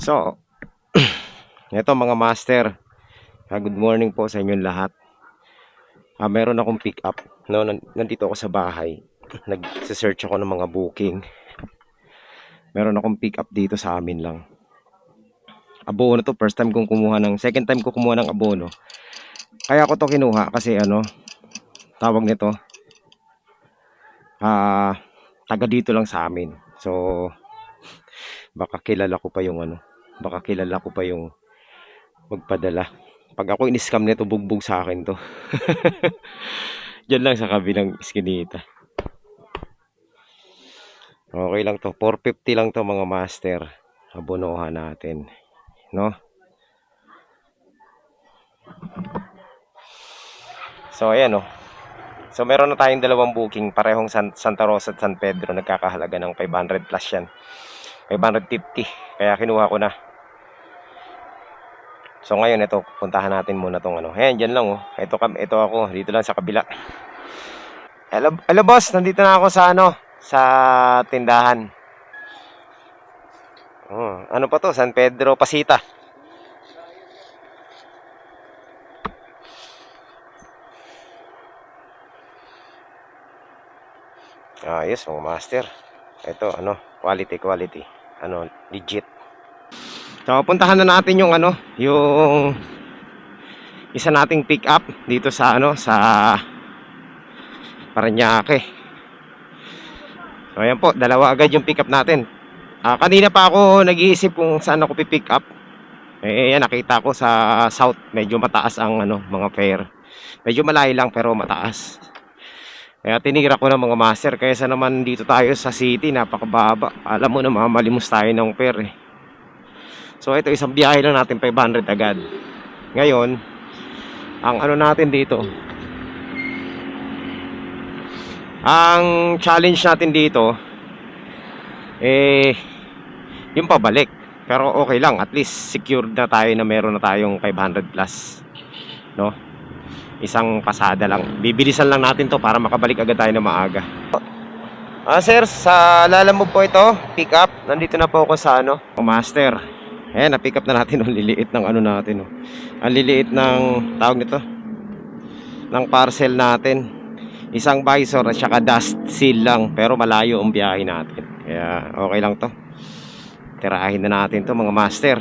So, ito mga master, good morning po sa inyong lahat. Meron akong pick up, no? Nandito ako sa bahay, nag-search ako ng mga booking. Meron akong pick up dito sa amin lang. Abono to, second time ko kumuha ng abono. Kaya ako to kinuha kasi tawag nito, taga dito lang sa amin. So, baka kilala ko pa yung magpadala. Pag ako in-scam nito, bugbog sa akin to. Diyan lang sa kabilang iskinita. Okay lang to, 450 lang to mga master. Abonohan natin, no? So ayan, so meron na tayong dalawang booking, parehong Santa Rosa at San Pedro. Nagkakahalaga ng 500 plus yan, 550, kaya kinuha ko na. So ngayon ito, puntahan natin muna tong ayan, dyan lang ito ako, dito lang sa kabila. Hello boss, nandito na ako sa sa tindahan. Ano pa to? San Pedro Pasita. Yes mga master. Ito quality, legit. So puntahan na natin yung yung isa nating pick up dito sa sa Parañaque. So ayan po, dalawa agad yung pick up natin. Kanina pa ako nag-iisip kung saan ako pick up. Yan, nakita ko sa south, medyo mataas ang mga fare. Medyo malayo lang pero mataas. Kaya tinira ko ng mga master, kaysa naman dito tayo sa city, napakababa. Alam mo na, mamalimos tayo ng fare So ito, isang biyahe lang natin 500 agad. Ngayon, ang natin dito, ang challenge natin dito yung pabalik. Pero okay lang, at least secured na tayo na meron na tayong 500 plus, no? Isang pasada lang. Bibilisan lang natin to para makabalik agad tayo na maaga. Sir, sa Lalamove po ito, pick up. Nandito na po ako sa master. Ayan, na-pick up na natin. Ang liliit ng natin. Ang liliit ng tawag nito, ng parcel natin. Isang visor at saka dust seal lang. Pero malayo ang biyahe natin. Kaya okay lang to. Tirahin na natin to mga master.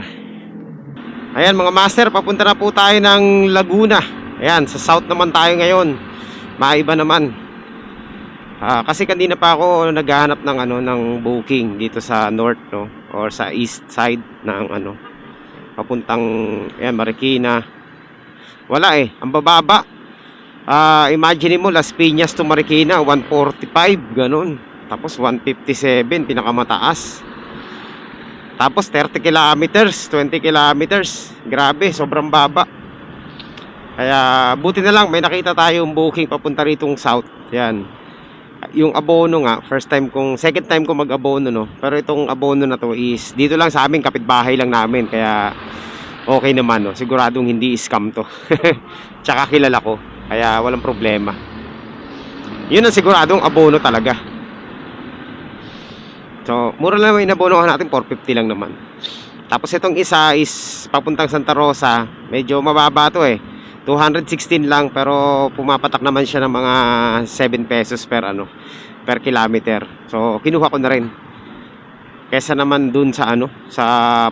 Ayan mga master, papunta na po tayo ng Laguna. Ayan, sa south naman tayo ngayon. Maiba naman. Kasi kanina pa ako naghahanap ng ng booking dito sa north, no, or sa east side ng papuntang Marikina. Wala ang bababa. Imagine mo, Las Piñas to Marikina 145 ganun. Tapos 157 pinakamataas. Tapos 30 kilometers, 20 kilometers. Grabe, sobrang baba. Kaya buti na lang may nakita tayong booking papunta ritong south. Yan. Yung abono nga, second time ko mag-abono, no. Pero itong abono na to is dito lang sa amin, kapitbahay lang namin. Kaya okay naman, no. Siguradong hindi scam to. Tsaka kilala ko. Kaya walang problema. Yun ang siguradong abono talaga. So, mura lang yung inabonohan natin, 450 lang naman. Tapos itong isa is papuntang Santa Rosa, medyo mababa to 216 lang, pero pumapatak naman siya ng mga 7 pesos per kilometer. So, kinuha ko na rin. Kesa naman dun sa sa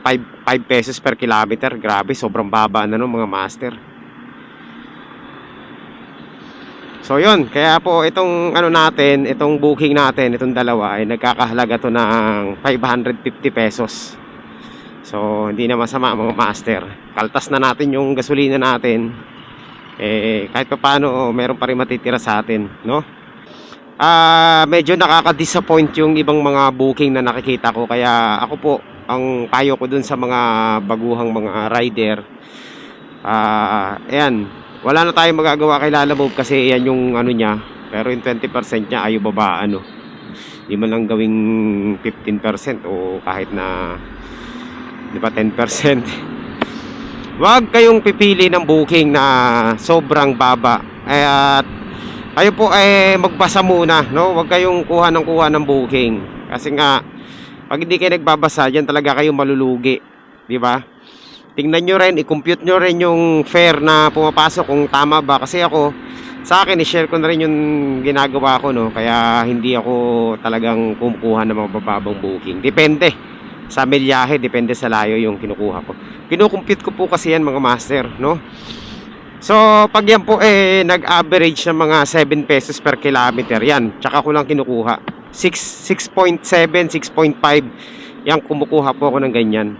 5 pesos per kilometer. Grabe, sobrang baba na mga master. So yun, kaya po itong natin, itong booking natin, itong dalawa ay nagkakahalaga to ng 550 pesos. So hindi na masama mga master. Kaltas na natin yung gasolina natin. Kahit pa paano, meron pa rin matitira sa atin, no? Medyo nakaka-disappoint yung ibang mga booking na nakikita ko. Kaya ako po, ang payo ko dun sa mga baguhang mga rider, ayan, wala na tayong magagawa kay Lalamove kasi yan yung niya. Pero yung 20% niya ayaw babaan, Di man lang gawing 15% o kahit na 10%. Huwag kayong pipili ng booking na sobrang baba. At kayo po magbasa muna, no? Huwag kayong kuha ng booking. Kasi nga pag hindi kayo nagbabasa, diyan talaga kayo malulugi. 'di ba? Tingnan nyo rin, i-compute nyo rin yung fare na pumapasok kung tama ba. Kasi ako, sa akin, i-share ko na rin yung ginagawa ko, no? Kaya hindi ako talagang kumukuha ng mabababang booking. Depende sa milyahe, depende sa layo yung kinukuha ko. Kinukumpute ko po kasi yan, mga master, no? So, pag yan po nag-average ng mga 7 pesos per kilometer, yan. Tsaka ko lang kinukuha. 6.7, 6.5, yan kumukuha po ako ng ganyan.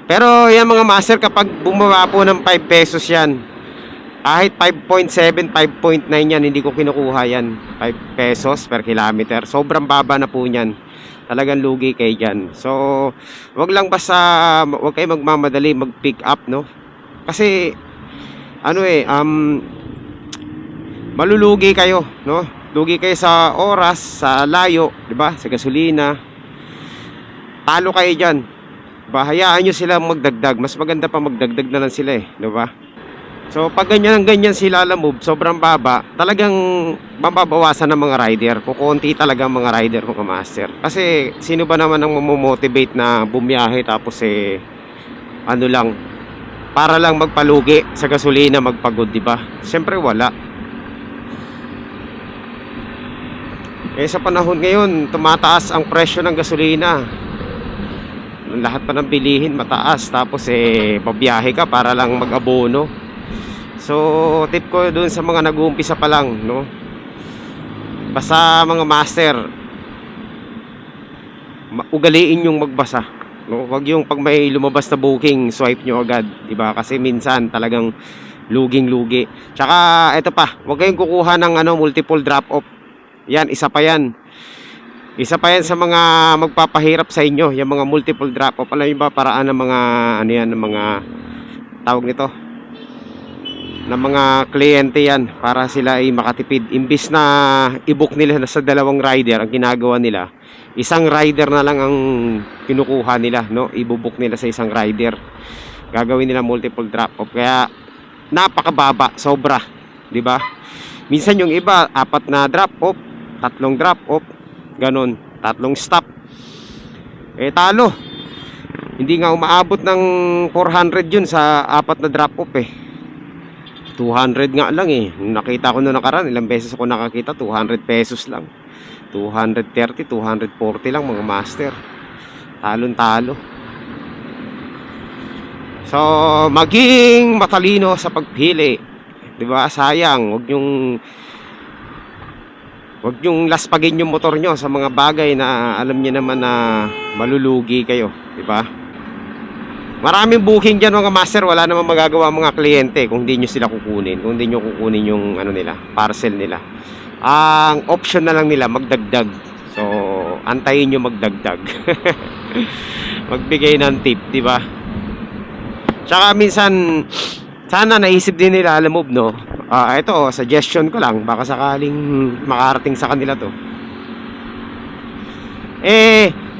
Pero yan mga master, kapag bumaba po ng 5 pesos yan, kahit 5.7, 5.9 yan, hindi ko kinukuha yan. 5 pesos per kilometer. Sobrang baba na po yan. Talagang lugi kayo dyan. So, wag lang basta, wag kayo magmamadali mag-pick up, no? Kasi, malulugi kayo, no? Lugi kayo sa oras, sa layo, di ba? Sa gasolina. Talo kayo dyan. Hayaan nyo sila magdagdag. Mas maganda pa magdagdag na lang sila, di ba? So pag ganyan sila move, sobrang baba, talagang mababawasan ng mga rider. Kukunti talaga ang mga rider, mga master. Kasi sino ba naman ang mamomotivate na bumiyahe tapos lang, para lang magpalugi sa gasolina, magpagod, di ba? Siyempre wala. Sa panahon ngayon, tumataas ang presyo ng gasolina. Lahat pa ng bilihin mataas, tapos pabiyahe ka para lang mag-abono. So tip ko doon sa mga nag-uumpisa pa lang, no? Basta mga master, ugaliin yung magbasa, no? Wag yung pag may lumabas na booking, swipe nyo agad, di ba? Kasi minsan talagang luging-lugi. Tsaka ito pa, wag kayong kukuha ng multiple drop-off. Yan, isa pa yan. Isa pa yan sa mga magpapahirap sa inyo, yung mga multiple drop-off. Alam niyo ba, paraan ng mga ng mga tawag nito, ng mga kliyente yan, para sila ay makatipid. Imbis na i-book nila sa dalawang rider, ang ginagawa nila, isang rider na lang ang kinukuha nila, no? I-book nila sa isang rider. Gagawin nila multiple drop-off. Kaya napakababa, sobra, di ba? Minsan yung iba, 4 na drop-off, 3 drop-off, ganon, 3 stop. Talo. Hindi nga umaabot ng 400 yun sa 4 na drop-off 200 nga lang Nakita ko na nakaraan, ilang beses ako nakakita, 200 pesos lang. 230, 240 lang, mga master. Talon-talo. So, maging matalino sa pagpili. 'Di ba? Sayang, wag yung laspagin yung motor nyo sa mga bagay na alam niyo naman na malulugi kayo, 'di ba? Maraming booking diyan, mga master, wala namang magagawa mga kliyente kung hindi niyo sila kukunin, kung hindi niyo kukunin yung nila, parcel nila. Ang option na lang nila magdagdag. So, antayin niyo magdagdag. Magbigay ng tip, 'di ba? Tsaka minsan sana naisip din nila, alam mo, no? Ito, suggestion ko lang, baka sakaling makarating sa kanila to.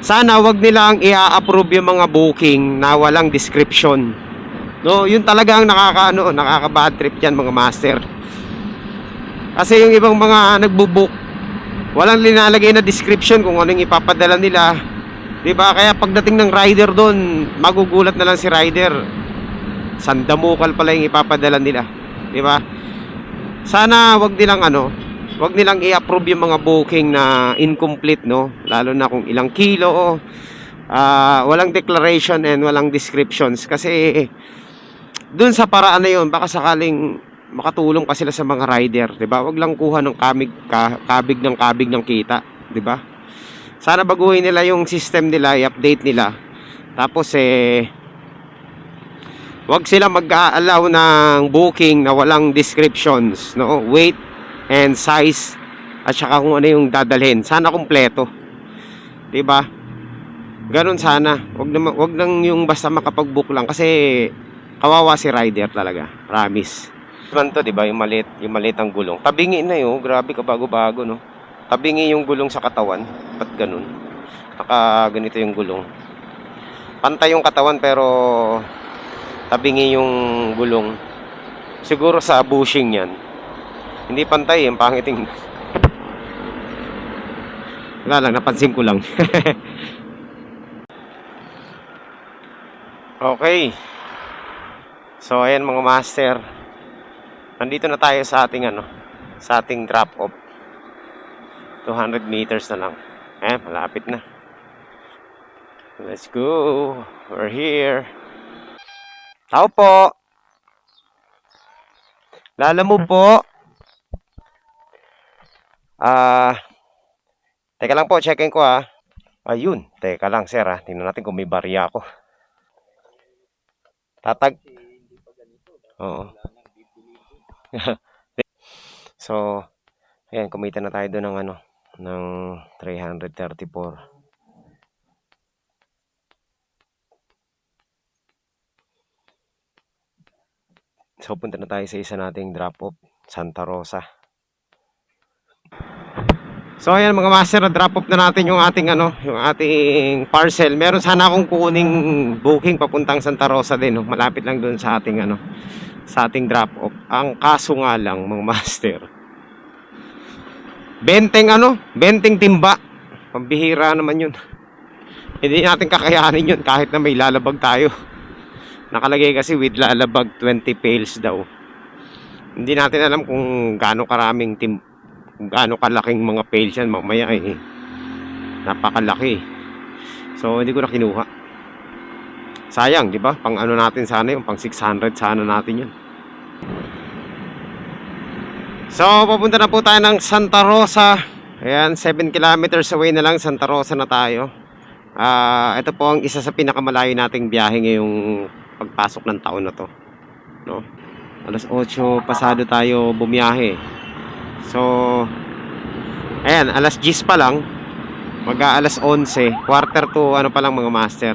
Sana wag nilang i-approve yung mga booking na walang description. No, yun talaga ang nakaka-bad trip yan, mga master. Kasi yung ibang mga nagbo-book, walang linalagay na description kung anong ipapadala nila. 'Di ba? Kaya pagdating ng rider doon, magugulat na lang si rider. Sandamukal pala yung ipapadala nila, 'di ba? Sana wag nilang i-approve yung mga booking na incomplete, no? Lalo na kung ilang kilo, walang declaration and walang descriptions. Kasi dun sa paraan na yun, baka sakaling makatulong pa sila sa mga rider, 'di ba? Wag lang kuha ng kabig ng kita, 'di ba? Sana baguhin nila yung system nila, i-update nila. Tapos wag sila mag-allow ng booking na walang descriptions, no? Weight and size at saka kung ano yung dadalhin. Sana kumpleto. 'Di ba? Ganun sana. Wag nang yung basta makapag-book lang, kasi kawawa si rider talaga. Promise. Man to, 'di ba? Yung maliit ang gulong. Tabingi na 'yo. Grabe ka, bago-bago, no? Tabingi yung gulong sa katawan. Ba't ganun? Ganito yung gulong. Pantay yung katawan pero tabingi yung gulong. Siguro sa bushing yan. Hindi pantay, yung pangiting. Wala lang, napansin ko lang. Okay. So ayan mga master. Nandito na tayo sa ating sa ating drop off. 200 meters na lang. Malapit na. Let's go. We're here. Tao po. Lalamove po. Teka lang po, checkin ko Ayun, teka lang sir tingnan natin kung may barya ako. Oo. So, ayan, kumita na tayo doon ng 334. So, punta na tayo sa isa nating drop-off, Santa Rosa. So, ayan mga master, drop off na natin yung ating yung ating parcel. Meron sana akong kuning booking papuntang Santa Rosa din, no? Malapit lang doon sa ating sa ating drop off. Ang kaso nga lang mga master, 20 timba. Pambihira naman yun. Hindi natin kakayanin yun kahit na may lalabag tayo. Nakalagay kasi with lalabag 20 pails daw. Hindi natin alam kung gaano karaming gaano kalaking mga pails yan mamaya napakalaki. So hindi ko na kinuha. Sayang, di ba? Pang natin sana yung pang 600 sana natin yun. So papunta na po tayo ng Santa Rosa. Ayan, 7 kilometers away na lang, Santa Rosa na tayo. Ito po ang isa sa pinakamalayo nating biyahe ngayong pagpasok ng taon na to, no? Alas 8 pasado tayo bumiyahe. So, ayan, alas 10 pa lang. Mag-aalas 11. Quarter to, pa lang mga master.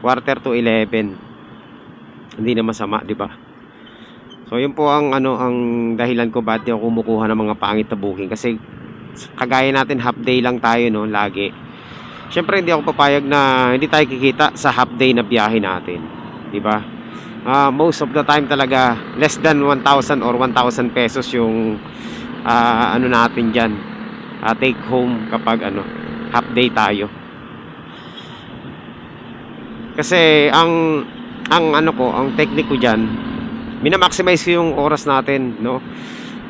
Quarter to 11. Hindi na masama, di ba? So, yun po ang, ang dahilan ko ba't di ako kumukuha ng mga pangit na booking. Kasi, kagaya natin, half day lang tayo, no? Lagi. Siyempre, hindi ako papayag na hindi tayo kikita sa half day na biyahe natin. Di ba? Most of the time talaga less than 1,000 or 1,000 pesos yung natin dyan, take home kapag half day tayo. Kasi ang technique ko dyan, minamaximize ko yung oras natin, no?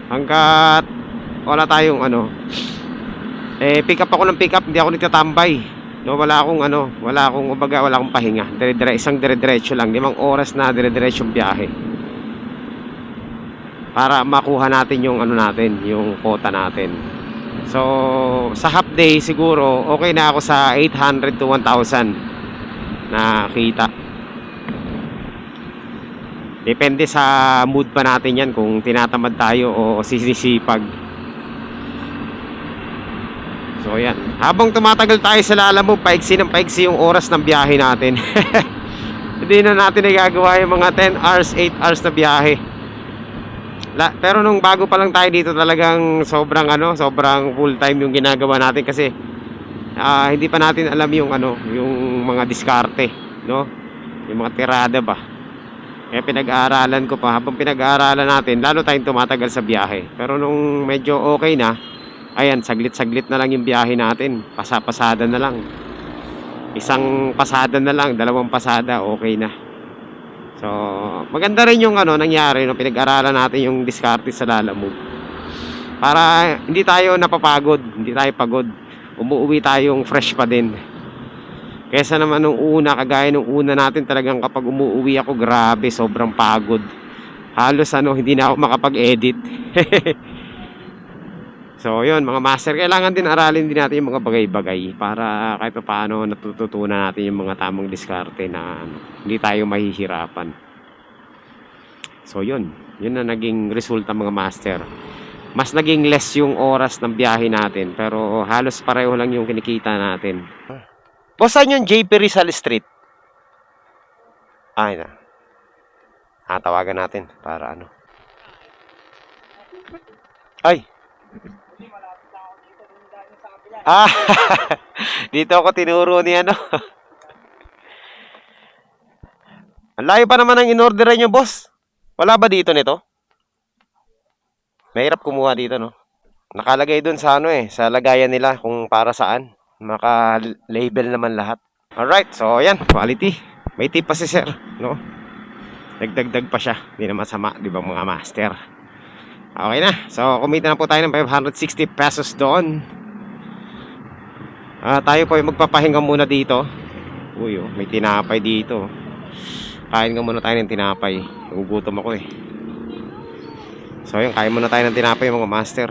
Hanggat wala tayong pick up ako ng pick up, hindi ako nagtatambay. No, wala akong pahinga. Isang dire-diretso lang, 5 oras na dire-diretsong biyahe. Para makuha natin yung yung quota natin. So, sa half day siguro okay na ako sa 800 to 1,000 na kita. Depende sa mood pa natin yan kung tinatamad tayo o sisipag. So yan, habang tumatagal tayo sa Lalamove, paiksi ng paiksi yung oras ng biyahe natin. Hindi na natin nagagawa yung mga 10 hours, 8 hours na biyahe. Pero nung bago pa lang tayo dito, talagang sobrang full time yung ginagawa natin kasi hindi pa natin alam yung yung mga diskarte, no? Yung mga tirada ba. Pinag-aaralan ko pa, habang pinag-aaralan natin, lalo tayong tumatagal sa biyahe. Pero nung medyo okay na, ayan, saglit-saglit na lang yung biyahe natin. Pasada na lang. Isang pasada na lang, 2 pasada, okay na. So, maganda rin yung nangyari, no? Pinag-aralan natin yung diskarte sa Lalamove. Para hindi tayo napapagod, hindi tayo pagod. Umuwi tayong fresh pa din. Kesa naman nung una, kagaya nung una natin, talagang kapag umuwi ako, grabe, sobrang pagod. Halos hindi na ako makapag-edit. So, yun, mga master, kailangan din aralin din natin yung mga bagay-bagay para kahit paano natututunan natin yung mga tamang diskarte na hindi tayo mahihirapan. So, yun na naging resulta mga master. Mas naging less yung oras ng biyahe natin, pero halos pareho lang yung kinikita natin. Boss, saan yung JP Rizal Street? Ay na. Tawagan natin para Ay! Dito ako tinuro ni Ang layo pa naman ang in-orderan nyo, boss. Wala ba dito nito? Mahirap kumuha dito, no? Nakalagay dun sa sa lagayan nila kung para saan. Naka-label naman lahat. Alright, so ayan, quality. May tip pa si sir, no? Nagdagdag pa siya. Hindi na masama, di ba mga master? Okay na. So, kumita na po tayo ng 560 pesos doon. Tayo po ay magpapahinga muna dito. Uy, may tinapay dito. Kain nga muna tayo ng tinapay. Nagugutom ako eh. So, yun, kain muna tayo ng tinapay mga master.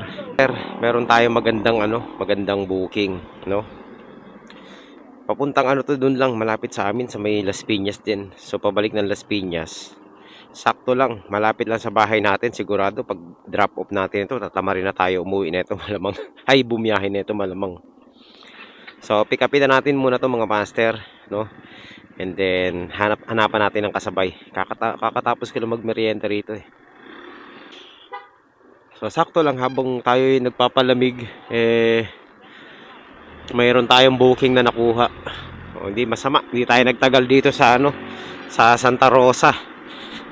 Meron tayong magandang booking, no? Papuntang to doon lang, malapit sa amin sa may Las Piñas din. So, pabalik ng Las Piñas. Sakto lang, malapit lang sa bahay natin. Sigurado pag drop off natin ito, tatama rin na tayo umuwi na ito malamang. Ay, bumiyahin na ito malamang. So, pick upin na natin muna to mga master, no? And then, hanapan natin ng kasabay. Kakatapos ko lang magmerienda rito eh. So, sakto lang habang tayo nagpapalamig, mayroon tayong booking na nakuha. Hindi masama, hindi tayo nagtagal dito sa sa Santa Rosa.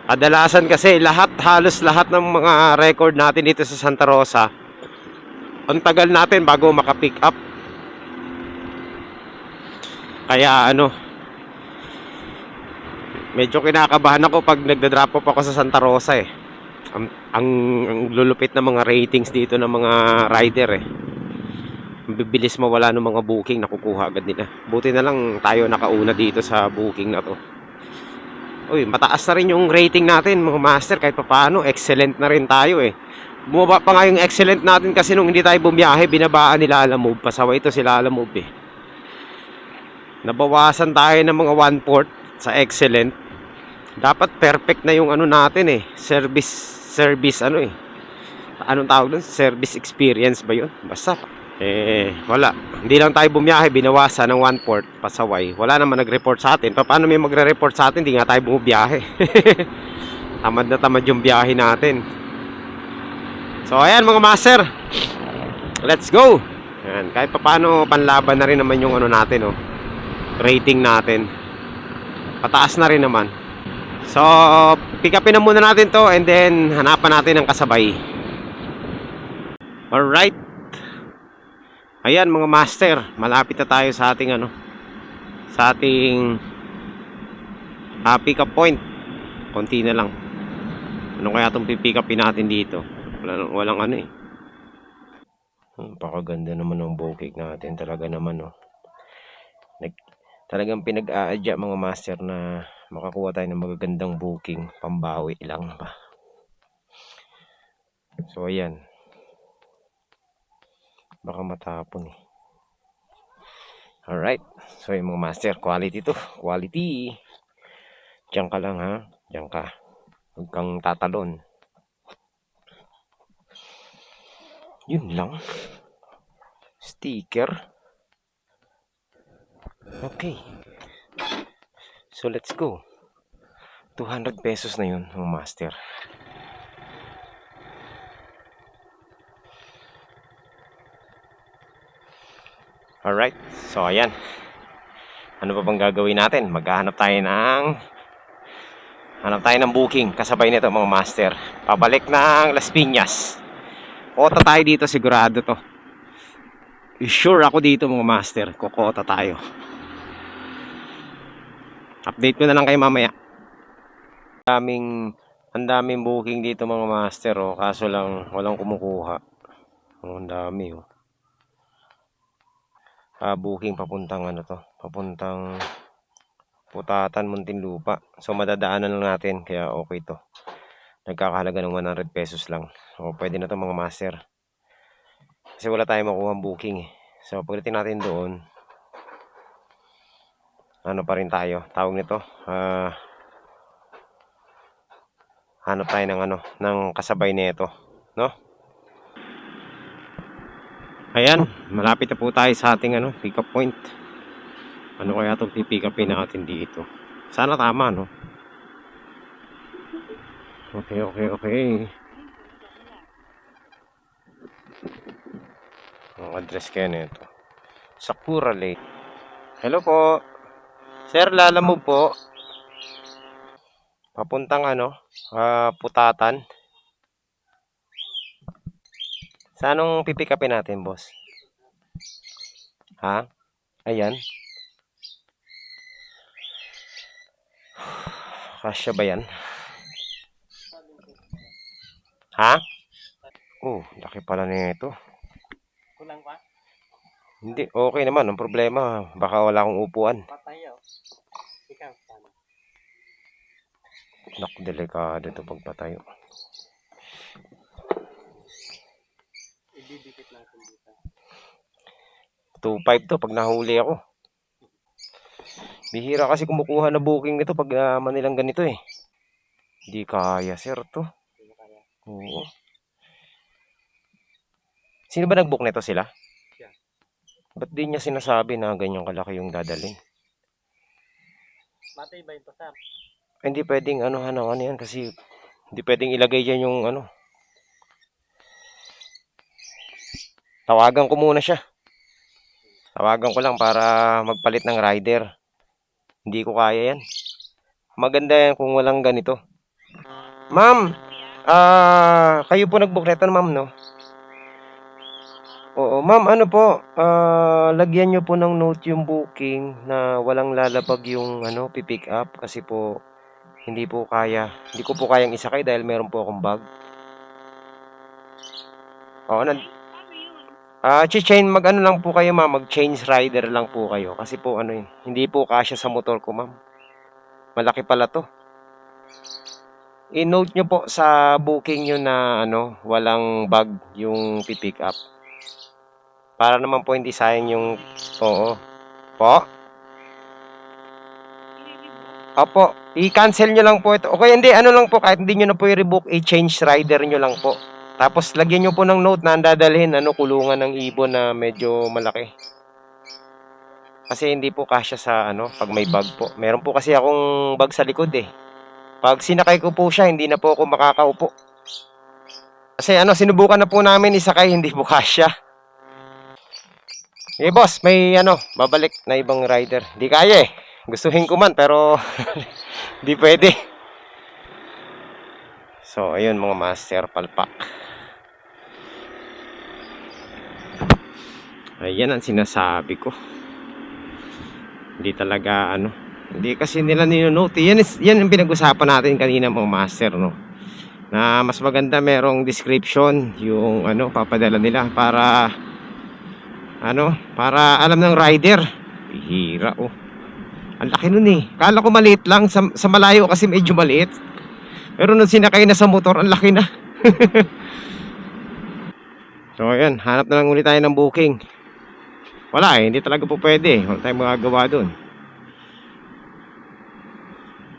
Kadalasan kasi halos lahat ng mga record natin dito sa Santa Rosa, ang tagal natin bago maka-pick up. Kaya medyo kinakabahan ako pag nagda-drop off ako sa Santa Rosa eh. Ang lulupit na mga ratings dito ng mga rider eh. Bibilis mawala ng mga booking, nakukuha agad nila. Buti na lang tayo nakauna dito sa booking na to. Uy, mataas na rin yung rating natin mga master, kahit paano excellent na rin tayo eh. Bumaba pa nga yung excellent natin kasi nung hindi tayo bumiyahe, binabaan nila Alamove. Pasaway ito sila Alamove eh. Nabawasan tayo ng mga 1/4 sa excellent. Dapat perfect na yung natin eh. Service anong tawag doon? Service experience ba yun? Basta wala. Hindi lang tayo bumiyahe, binawasan ng 1/4 pasaway. Wala naman nag-report sa atin. Paano may magre-report sa atin? Hindi nga tayo bumiyahe. Tamad na tamad yung biyahe natin. So ayan mga master, let's go. Ayan, kahit paano panlaban na rin naman yung natin rating natin. Pataas na rin naman. So pick upin na muna natin to, and then hanapan natin ng kasabay. Alright. Ayan mga master, malapit na tayo sa ating sa ating pick up point. Konti na lang. Ano kaya itong pick upin natin dito? Walang eh. Napakaganda naman ng booking natin. Talaga naman talagang pinag-aadya mga master na makakuha tayo ng magagandang booking. Pambawi lang pa. So ayan, baka matapon eh. Alright, so yung mga master, quality to, quality. Diyan ka lang ha, diyan ka, huwag kang tatalon. Yun lang. Sticker. Okay, so let's go. 200 pesos na yun mga master. Alright, so ayan. Ano pa bang gagawin natin? Hanap tayo ng booking kasabay nito mga master. Pabalik ng Las Piñas. Kota tayo dito, sigurado to. Sure ako dito mga master, kukota tayo. Update ko na lang kayo mamaya. Ang daming booking dito mga master kaso lang walang kumukuha. Ang dami booking papuntang papuntang Putatan, Muntinlupa. So madadaanan lang natin, kaya okay to. Nagkakahalaga ng 100 pesos lang. So pwede na to mga master. Kasi wala tayong makuha booking eh. So pagdating natin doon, pa rin tayo. Tawag nito, hanap tayo ng kasabay nito, no? Ayan, malapit na po tayo sa ating pick up point. Ano kaya itong pipick upin natin dito? Sana tama, no? Okay. Ang address kaya nito, Sakura Lake. Hello po sir, Lalamove po. Papuntang Putatan. Sa anong pipick upin natin, boss? Ha? Ayan. Kasya ba yan? Ha? Oh, laki pala nito. Kulang pa? Hindi, okay naman. Ang problema, baka wala akong upuan. Patay oh. Ikaw, paano? Naku, delikado ito pagpatayo. Ididikit natin dito. 2.5 to pag nahuli ako. Bihira kasi kumukuha na booking nito pag Manilang ganito eh. Hindi kaya, sir, to. Hindi kaya. Oo. Sino ba nag-book nito sila? Siya. Ba't di niya sinasabi na ganyang kalaki yung dadalhin? Matibay ito, sir. Hindi pwedeng ano yan kasi hindi pwedeng ilagay dyan yung ano. Tawagan ko muna siya. Tawagan ko lang para magpalit ng rider. Hindi ko kaya yan. Maganda yan kung walang ganito. Ma'am, kayo po nag-book nito, ma'am, no? Oo, ma'am, ano po, lagyan nyo po ng note yung booking na walang lalabag yung ano, pipick up kasi po hindi po kaya. Hindi ko po kayang isakay dahil meron po akong bag. Oo, chain, mag-ano lang po kayo, ma'am, mag-change rider lang po kayo kasi po ano hindi po kasya sa motor ko, ma'am. Malaki pala to. I-note nyo po sa booking nyo na ano, walang bag yung pipick up. Para naman po hindi sayang yung... Oo. Po? Opo. I-cancel nyo lang po ito. Okay, hindi. Ano lang po. Kahit hindi nyo na po i-rebook, i-change rider nyo lang po. Tapos, lagyan nyo po ng note na ang dadalhin. Ano, kulungan ng ibon na medyo malaki. Kasi hindi po kasya sa ano, pag may bag po. Meron po kasi akong bag sa likod eh. Pag sinakay ko po siya, hindi na po ako makakaupo. Kasi ano, sinubukan na po namin isakay, hindi po kasya. Eh boss, may ano, babalik na ibang rider. Di kaya eh. Gustuhin ko man pero di pwede. So, ayun mga master, palpak. Ayan ang sinasabi ko. Hindi talaga ano. Hindi kasi nila ninonote. Yan ang pinag-usapan natin kanina mga master, no. Na mas maganda merong description yung ano, papadala nila para ano, para alam ng rider. Bihira oh. Ang laki nun eh. Kala ko maliit lang. Sa malayo kasi medyo maliit. Pero nung sinakay na sa motor, ang laki na. So ayan, hanap na lang ulit tayo ng booking. Wala eh, hindi talaga po pwede. Wala tayong magagawa dun.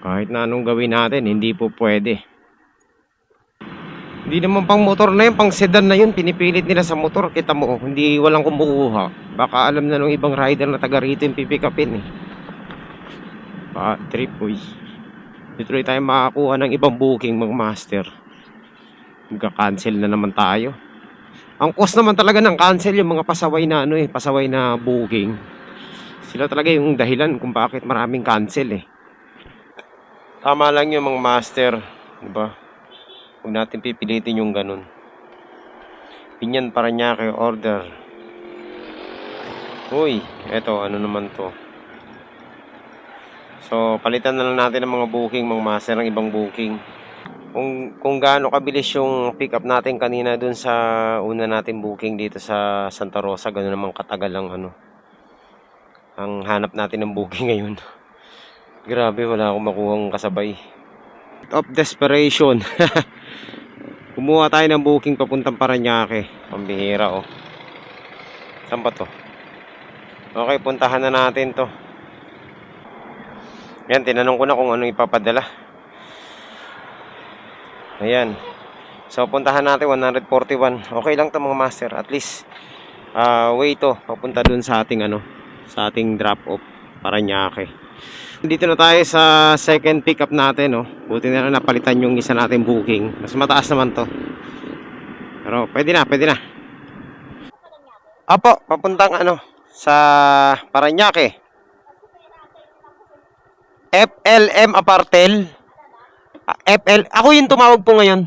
Kahit na anong gawin natin, hindi po pwede. Hindi naman pang motor na yun, pang sedan na yun. Pinipilit nila sa motor. Kita mo, hindi walang kumukuha. Baka alam na ng ibang rider na taga rito yung pipikapin eh. Trip boy. Dito rin tayo makakuha ng ibang booking mga master. Magka-cancel na naman tayo. Ang cost naman talaga ng cancel yung mga pasaway na ano eh, pasaway na booking. Sila talaga yung dahilan kung bakit maraming cancel eh. Tama lang yung mga master, di ba? Huwag natin pipilitin yung ganun. Pinyan Parañaque order. Uy, eto ano naman to. So, palitan na lang natin ng mga booking, mga master ng ibang booking. Kung gaano kabilis yung pick up natin kanina dun sa una natin booking dito sa Santa Rosa, gano'n namang katagal ang ano. Ang hanap natin ng booking ngayon. Grabe, wala akong makuhang kasabay. Of desperation. Kumuha tayo ng booking papuntang Parañaque. Pambihira oh. Saan ba to? Okay, puntahan na natin to. Yan, tinanong ko na kung ano ipapadala. Ayan. So, puntahan natin 141. Okay lang to mga master. At least, way to. Papunta dun sa ating ano, sa ating drop off. Parañaque. Dito na tayo sa second pick up natin. Oh. Buti na lang napalitan yung isa natin booking. Mas mataas naman to. Pero pwede na, pwede na. Apo, papuntang ano, sa Parañaque. FLM Apartel. Ako yung tumawag po ngayon.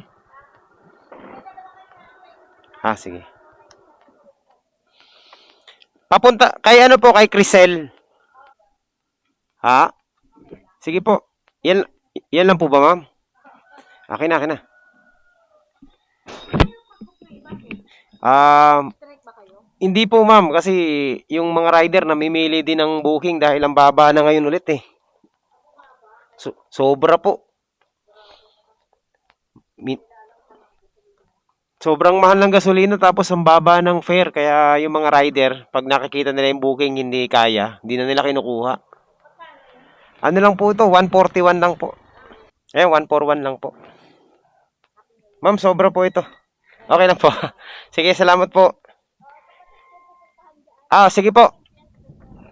Sige. Papunta, kay ano po, kay Crisel. Ha? Sige po. Yan, Yan lang po ba, ma'am? Akin na, akin na. Strike ba kayo? Hindi po, ma'am, kasi yung mga rider namimili din ng booking dahil ang baba na ngayon ulit eh. Sobra po. Mi- Sobrang mahal ng gasolina tapos ang baba ng fare. Kaya yung mga rider, pag nakikita nila yung booking hindi kaya, hindi na nila kinukuha. Ano lang po ito? 141 lang po. 141 lang po. Ma'am, sobra po ito. Okay lang po. Sige, salamat po. Sige po.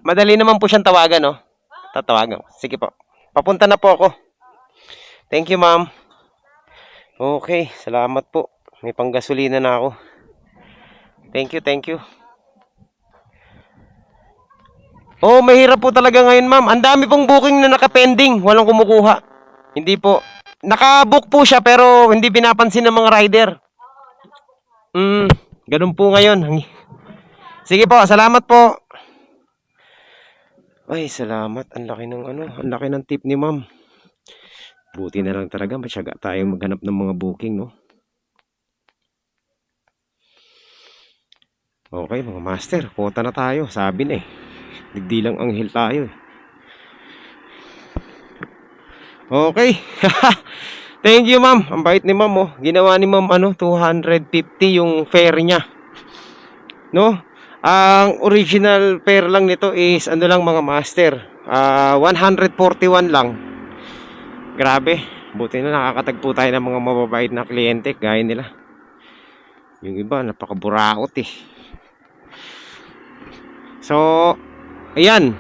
Madali naman po siyang tawagan, no? Tatawagan. Sige po. Papunta na po ako. Thank you, ma'am. Okay, salamat po. May panggasolina na ako. Thank you, thank you. Oh, mahirap po talaga ngayon, ma'am. Ang dami pong booking na nakapending. Walang kumukuha. Hindi po. Nakabook po siya pero hindi pinapansin ng mga rider. Ganun po ngayon. Sige po, salamat po. Ay, salamat. Ang laki ng ang laki ng tip ni ma'am. Buti na lang talaga, masyaga tayo maghanap ng mga booking, no? Okay, mga master, quota na tayo. Sabi na eh. Digdilang anghel tayo eh. Okay. Thank you, ma'am. Ang bait ni ma'am, oh. Ginawa ni ma'am, 250 yung fare niya. No? Ang original fare lang nito is, lang mga master. 141 lang. Grabe. Buti na nakakatagpo tayo ng mga mababait na kliyente. Gaya nila. Yung iba, napakaburaot eh. So, ayan.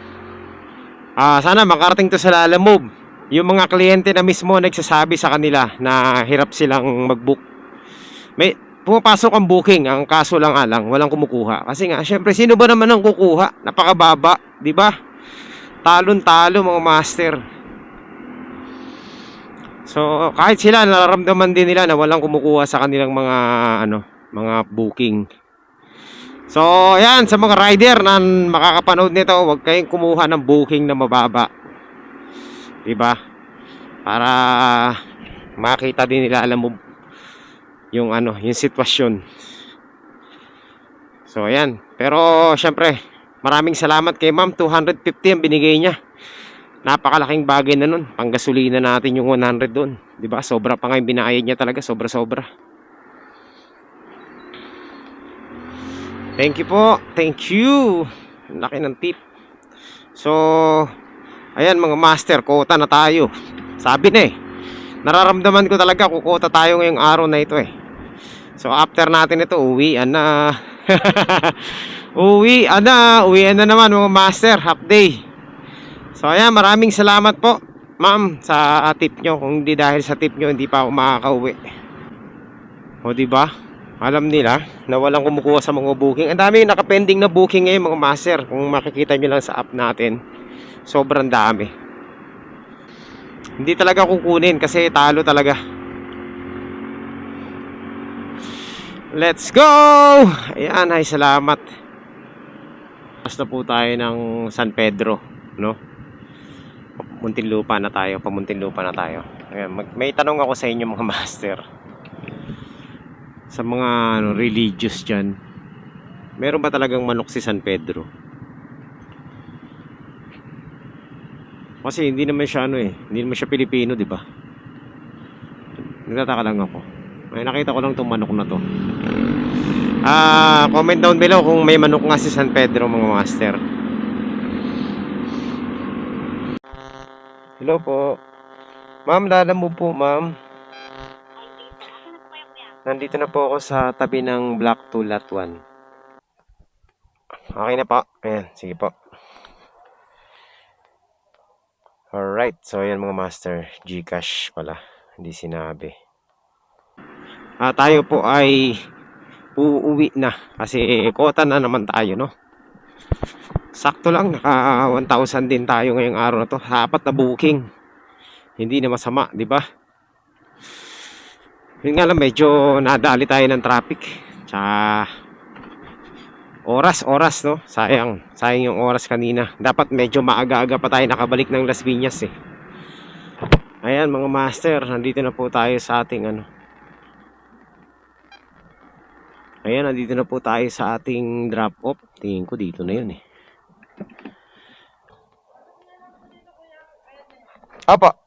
Sana makarating to sa Lalamove. Yung mga kliyente na mismo nagsasabi sa kanila na hirap silang mag-book. May pumapasok ang booking, ang kaso lang walang kumukuha. Kasi nga, syempre, sino ba naman ang kukuha? Napakababa, di ba? Talon-talo mga master. So, kahit sila nararamdaman din nila na walang kumukuha sa kanilang mga mga booking. So, ayan, sa mga rider na makakapanood nito, huwag kayong kumuha ng booking na mababa. Diba? Para makita din nila, alam mo, yung yung sitwasyon. So, ayan. Pero, syempre, maraming salamat kay ma'am. 250 ang binigay niya. Napakalaking bagay na nun. Panggasolina natin yung 100 doon. Diba? Sobra pa nga yung binayad niya talaga. Sobra-sobra. Thank you po. Thank you. Laki ng tip. So, ayan mga master, quota na tayo. Sabi na eh. Nararamdaman ko talaga kukota tayo ngayong araw na ito eh. So, after natin ito, uwian na. Uwian na naman mga master. Half day. So, ayan, maraming salamat po, ma'am, sa tip nyo. Kung hindi dahil sa tip nyo, hindi pa ako makakauwi. O, diba? Alam nila na walang kumukuha sa mga booking. Ang dami nakapending na booking ngayon mga master. Kung makikita nyo lang sa app natin, sobrang dami. Hindi talaga kukunin kasi talo talaga. Let's go! Ayan, ay salamat. Basta po tayo ng San Pedro, no? Muntinlupa na tayo. Ayan, may tanong ako sa inyo mga master. Sa mga religious dyan, meron ba talagang manok si San Pedro? Kasi hindi naman siya hindi naman siya Pilipino, di ba? Nagtataka lang ako. May nakita ko lang tong manok na to. Comment down below kung may manok nga si San Pedro mga master. Hello po. Ma'am, Lalamove po, ma'am. Nandito na po ako sa tabi ng Block 2 Lot 1. Okay na po. Ayan, sige po. Alright, so ayan mga master. Gcash pala. Hindi sinabi. Tayo po ay uuwi na. Kasi quota na naman tayo, no? Sakto lang, naka 1,000 din tayo ngayong araw na to. 4 na booking. Hindi na masama, di ba? Yun nga lang, medyo nadali tayo ng traffic. Tsaka oras, no? Sayang yung oras kanina. Dapat medyo maaga-aga pa tayo nakabalik ng Las Piñas eh. Ayan mga master, nandito na po tayo sa ating ano. Ayan, nandito na po tayo sa ating drop off. Tingin ko dito na yun eh. Apa.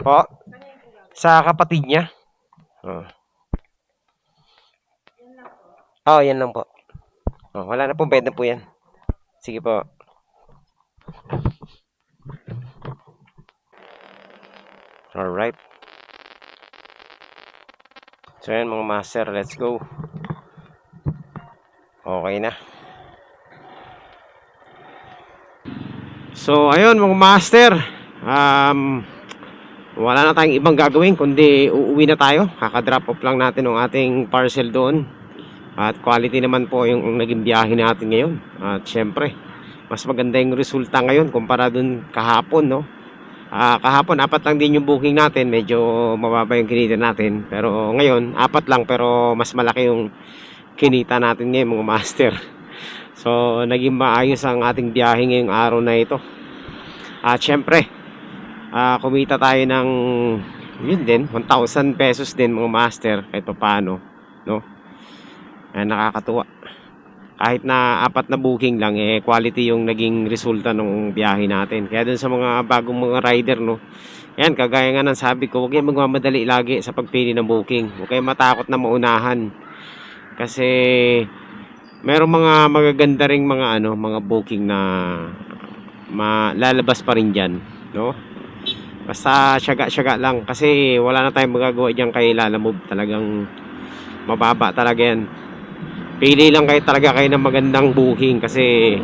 Po. Sa kapatid niya. Oh. Oh, yan lang po. Oh, wala na po, bed na po yan. Sige po. Alright. So yan mga master, let's go. Okay na. So ayun mga master, wala na tayong ibang gagawin kundi uuwi na tayo. Kaka-drop off lang natin ng ating parcel doon. At quality naman po yung naging biyahe natin ngayon. At syempre, mas maganda yung resulta ngayon kumpara dun kahapon, no? Kahapon, 4 lang din yung booking natin. Medyo mababa yung kinita natin. Pero ngayon, 4 lang pero mas malaki yung kinita natin ngayon mga master. So, naging maayos ang ating biyahe ngayong araw na ito. At syempre, kumita tayo ng yun din, 1,000 pesos din mga master kahit pa paano, no? Ay, nakakatuwa. Kahit na 4 na booking lang, quality yung naging resulta ng biyahe natin. Kaya dun sa mga bagong mga rider, no? Yan, kagaya nga ng sabi ko, huwag kayong magmamadali lagi sa pagpili ng booking. Huwag kayong matakot na maunahan. Kasi merong mga magaganda ring mga mga booking na lalabas pa rin diyan, no? Basta syaga-syaga lang kasi wala na tayong magagawa diyan kay Lalamove. Talagang mababa talaga yan. Pili lang kayo talaga kayo ng magandang booking kasi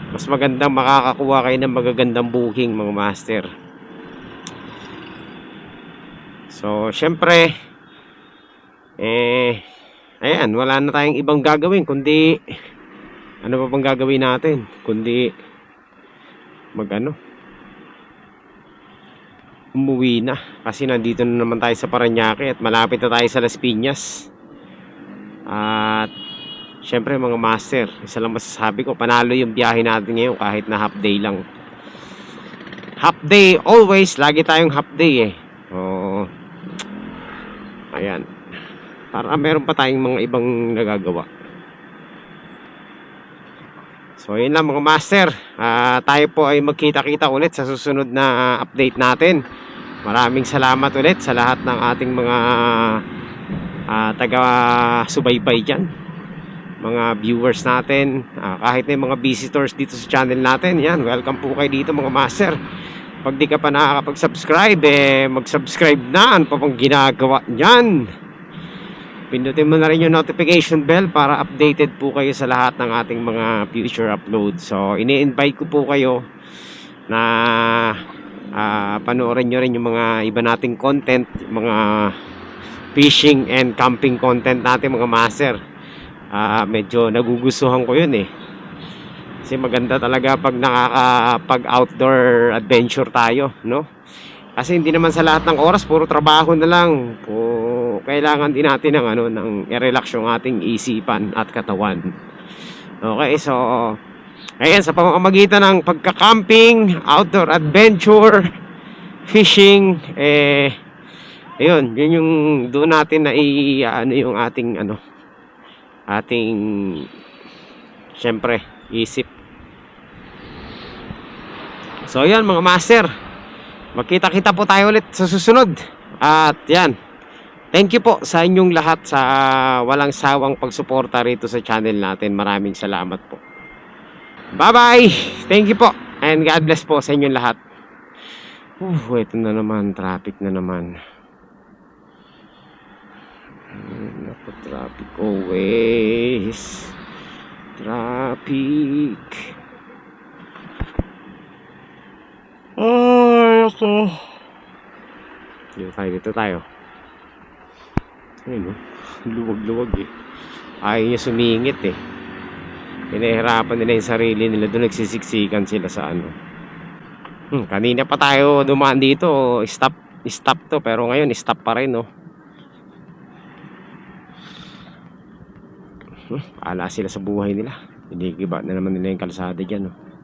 mas magandang makakakuha kayo ng magagandang booking mga master. So, syempre ayan, wala na tayong ibang gagawin kundi ano pa bang gagawin natin kundi umuwi na kasi nandito na naman tayo sa Parañaque at malapit na tayo sa Las Piñas. At syempre mga master, isa lang masasabi ko, panalo yung biyahe natin ngayon kahit na half day lang. Half day always, lagi tayong half day eh. Oo. Ayan. Para meron pa tayong mga ibang nagagawa. So yun lang mga master, tayo po ay magkita-kita ulit sa susunod na update natin. Maraming salamat ulit sa lahat ng ating mga taga-subaybay dyan, mga viewers natin, kahit na yung mga visitors dito sa channel natin. Yan, welcome po kayo dito mga master. Pag di ka pa nakakapag-subscribe, mag-subscribe na. Ano pa pang ginagawa nyan? Pindutin mo na rin yung notification bell para updated po kayo sa lahat ng ating mga future uploads. So, ini-invite ko po kayo na panoorin nyo rin yung mga iba nating content, mga fishing and camping content natin mga master. Medyo nagugustuhan ko yun eh. Kasi maganda talaga pag nakakapag-outdoor adventure tayo, no? Kasi hindi naman sa lahat ng oras puro trabaho na lang. Kailangan din natin ng i-relax yung ating isipan at katawan. Okay, so ayan, sa pamamagitan ng pagka-camping, outdoor adventure, fishing, ayun, yun yung doon natin na yung ating ating syempre isip. So yan mga master, magkita-kita po tayo ulit sa susunod. At yan, thank you po sa inyong lahat sa walang sawang pagsuporta rito sa channel natin. Maraming salamat po. Bye bye, thank you po and God bless po sa inyong lahat. Ito na naman, traffic na naman. Naku, traffic always. Traffic. Ay, ako. Dito tayo. Ayun, luwag-luwag eh. Ayaw niya sumingit eh. Pinahirapan nila yung sarili nila. Doon nagsisiksikan sila sa kanina pa tayo dumaan dito. Stop to. Pero ngayon, stop pa rin, no? Ala sila sa buhay nila. Inigiba na naman nila yung kalsada dyan, no?